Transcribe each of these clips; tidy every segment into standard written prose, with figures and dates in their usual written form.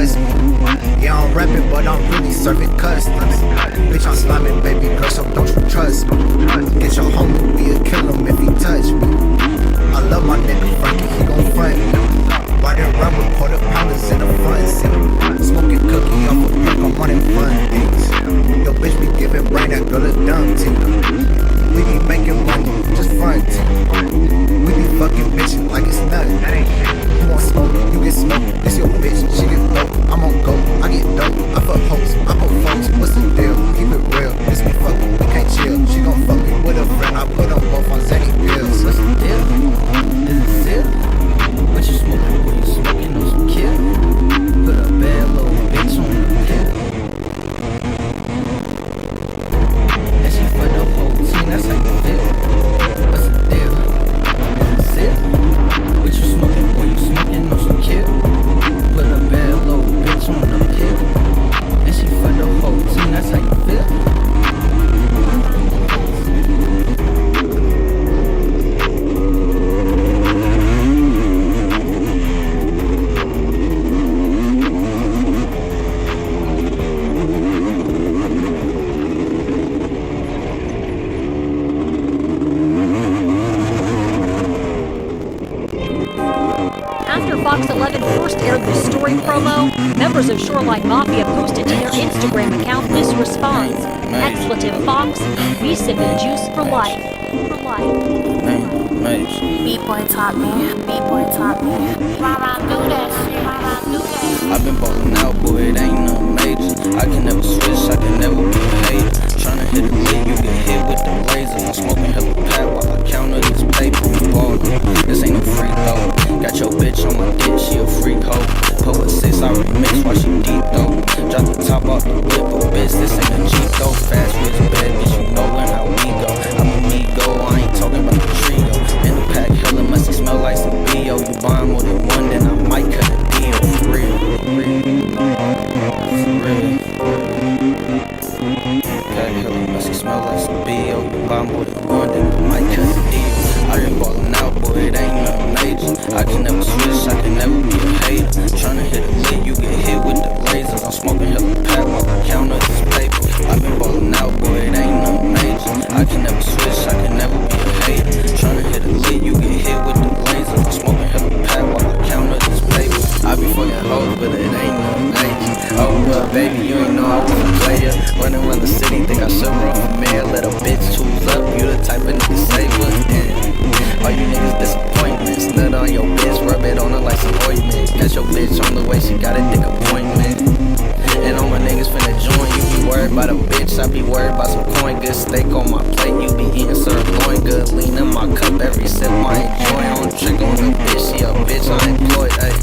trust me. Yeah, I'm rapping, but I'm really serving customs. Bitch, I'm slamming, baby girl, so don't you trust me. Get your homie, we'll kill him if he touch me. I love my nigga Frankie, he gon' front me. Riding around with quarter pounders in the front seat. Smoking cookie off a perk, I'm running fun things. Yo, bitch be giving brain, that girl a dumb team. We be making money, just frontin'. We be fucking bitchin' like it's nothing. You want smoke, you get smoked. This your bitch, she get low. I'm on go, I get dope. I fuck hoes, I fuck folks. What's the deal? Keep it real. This we fuckin', we can't chill. She gon' fuck me with a friend. I put them both on Zany pills. What's the deal? Is it? What you smoking? What you smoking? No some kill. Put a bad little bitch on the pill. And she for the whole team. That's how you feel. What's the deal? Is it? What you smoking? What you smoking? No some kill. Put a bad little bitch on the pill. And she for the whole team. That's how you feel. Fox 11 first aired the story promo, members of Shoreline Mafia posted to their Instagram account this response: Expletive Fox, we sippin' juice for life. For life. B-boy taught me, B-boy taught me. Rah-rah, do that shit, rah-rah, do that shit. I've been ballin' out, boy, it ain't nothing major. I can never switch, I can never be a hater. Tryna hit a lick, you get hit with the razor. I'm smoking hella pat while I counter this paper. Ballin', this ain't no free throw. Got your bitch on my dick, she a freak hoe. Poet 6, I remix while she deep though. Drop the top off the whip, but bitch, this ain't a Jeep though. Fast with bad, bitch, you knowin' how we go. I'm a me go, I ain't talking about the trio. In the pack, hella messy, smell like some B.O. You buying more than one, then I might cut a deal. For real, for real. Pack, hella messy, smell like some B.O. You buy more than one, then I might cut a deal. I been ballin' out, boy, it ain't nothing major. I can never switch, I can never be a hater. Tryna hit a lick, you get hit with the razors. I'm smoking hella pack while I counter this paper. I been ballin' out, boy, it ain't nothing major. I can never switch, I can never be a hater. Tryna hit a lick, you get hit with the razors. I'm smoking hella pack while I counter this paper. I be fucking hoes, but it ain't nothing major. Oh, well, baby, you ain't know I was a player. Running around the city, think I should run for mayor. Let a bitch choose up, you the type of nigga say what's in. All you niggas disappointments. Nut on your bitch, rub it on her like some ointment. Catch your bitch on the way, she got a dick appointment. And all my niggas finna join. You be worried about a bitch, I be worried about some coin. Good steak on my plate, you be eating sirloin. Good lean in my cup, every sip I enjoy. On trick on the bitch, she a bitch I employed, ayy.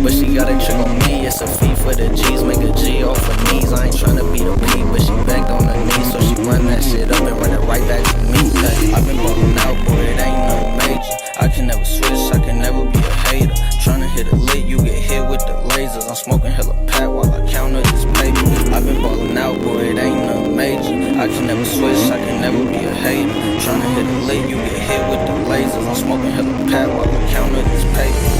But she got a trick on me, it's a fee for the G's. Make a G off her knees, I ain't tryna be the P. But she begged on her knees, so she run that shit up and run it right back to me, ayy. I been ballin' out, boy, it ain't nothing major. I can never switch, I can never be a hater. Tryna hit a lick, you get hit with the lasers. I'm smoking hella pack while I counter this paper. I been ballin' out, boy, it ain't nothing major. I can never switch, I can never be a hater. Tryna hit a lick, you get hit with the lasers. I'm smoking hella pack while I counter this paper.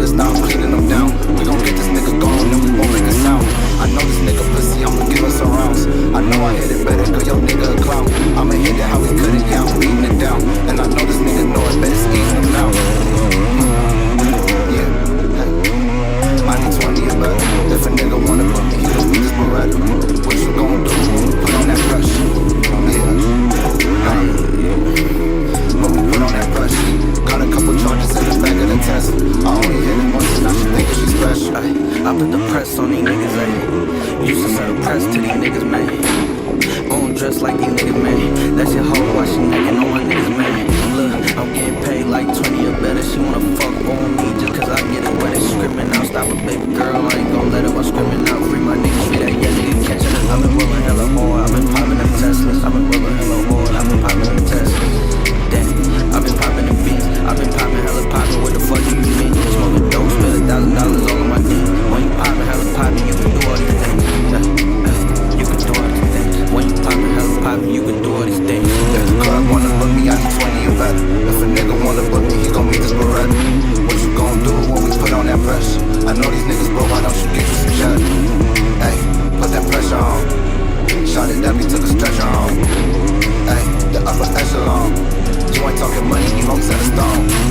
Now I'm cleaning them down. We gon' get this nigga gone, then we won't make a sound. I know this your nigga a clown. I'ma hit it how we cut it, yeah, I'm beating it down. And I know this nigga know it, better eating him out. Yeah, hey. I need 20 or better. If a nigga wanna put me, he gon' be this Beretta. What you gon' do? Put on that pressure. Yeah, hey. But we put on that pressure. Got a couple charges in the back of the Tesla. I only hit it once and I should think that she's special. I put the press on these niggas, ayy. Used to sell the press to these niggas, man. Won't dress like these niggas, man. That's your hoe, why she necking on my niggas, man. Look, I'm getting paid like 20 or better. She wanna fuck on me just cause I get it wet. It's screaming out, stop it, baby girl. I ain't gon' let her while screaming out. Free my niggas, free that yeah, nigga catching it. I've been rolling hella hard, I've been popping them Teslas. I've been rolling hella hard, I've been popping them Teslas. Damn, I've been popping them beats. I've been popping hella popping. What the fuck do you mean? Smoking dope, spend $1,000 all on my dick. When you poppin' hella poppin', you can do all these things. You can do all these things. When you poppin' hella poppin', you can do all these things. If the club wanna book me, I need 20 or better. If a nigga wanna book me, he gon' meet this Beretta. What you gon' do when we put on that pressure? I know these niggas broke, why don't you get you some cheddar? Hey, put that pressure on. Shot it, Debbie took a stretcher on. Hey, the upper echelon. You ain't talking money, you won't set a stone.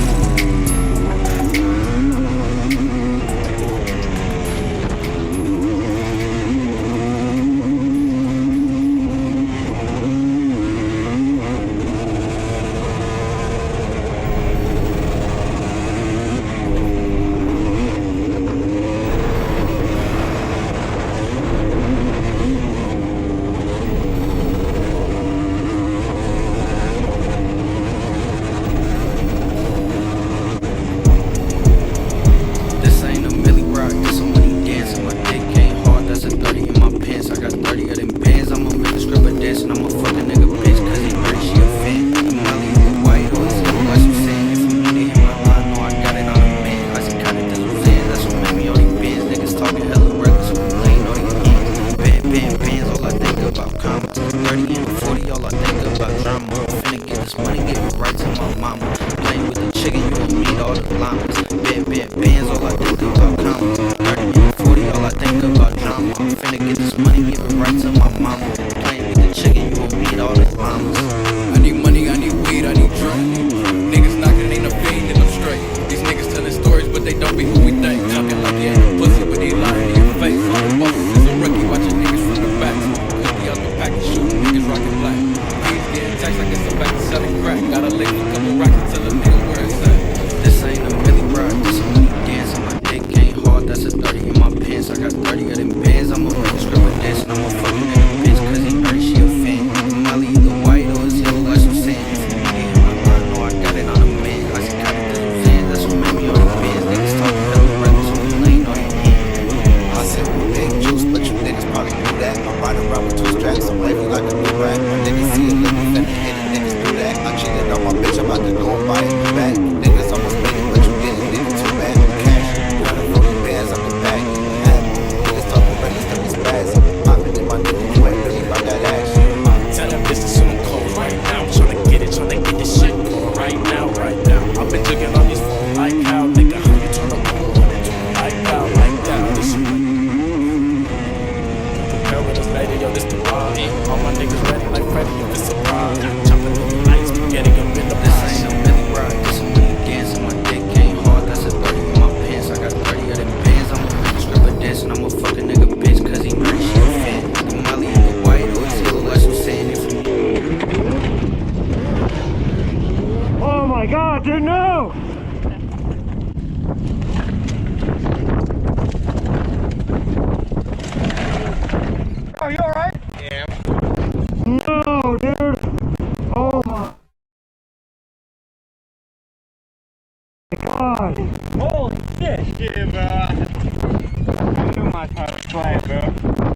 Holy shit! Yeah, bro. I knew my time to play, bro.